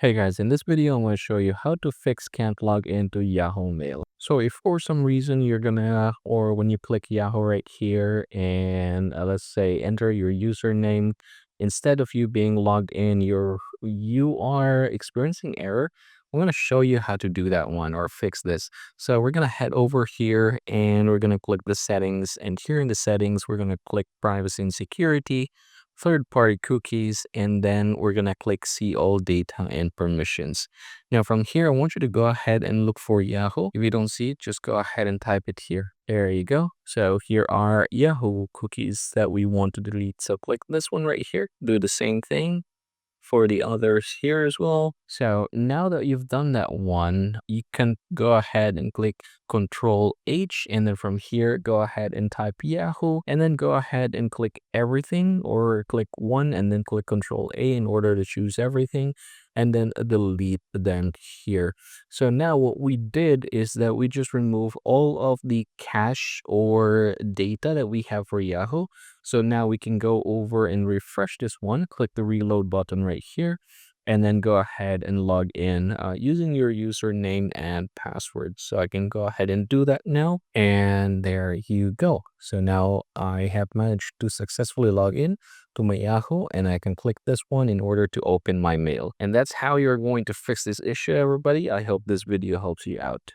Hey guys, in this video, I'm going to show you how to fix can't log into Yahoo Mail. So if for some reason or when you click Yahoo right here and let's say enter your username, instead of you being logged in, you are experiencing error. I'm going to show you how to do that one or fix this. So we're going to head over here and we're going to click the settings. And here in the settings, we're going to click privacy and security, third-party cookies, and then we're gonna click see all data and permissions. Now from here, I want you to go ahead and look for Yahoo. If you don't see it, just go ahead and type it here. There you go. So here are Yahoo cookies that we want to delete. So click this one right here. Do the same thing for the others here as well. So now that you've done that one, you can go ahead and click Control H, and then from here, go ahead and type Yahoo, and then go ahead and click everything, or click one and then click Control A in order to choose everything, and then delete them here. So now what we did is that we just remove all of the cache or data that we have for Yahoo. So now we can go over and refresh this one, click the reload button right here, and then go ahead and log in using your username and password. So I can go ahead and do that now. And there you go. So now I have managed to successfully log in to my Yahoo, and I can click this one in order to open my mail. And that's how you're going to fix this issue, everybody. I hope this video helps you out.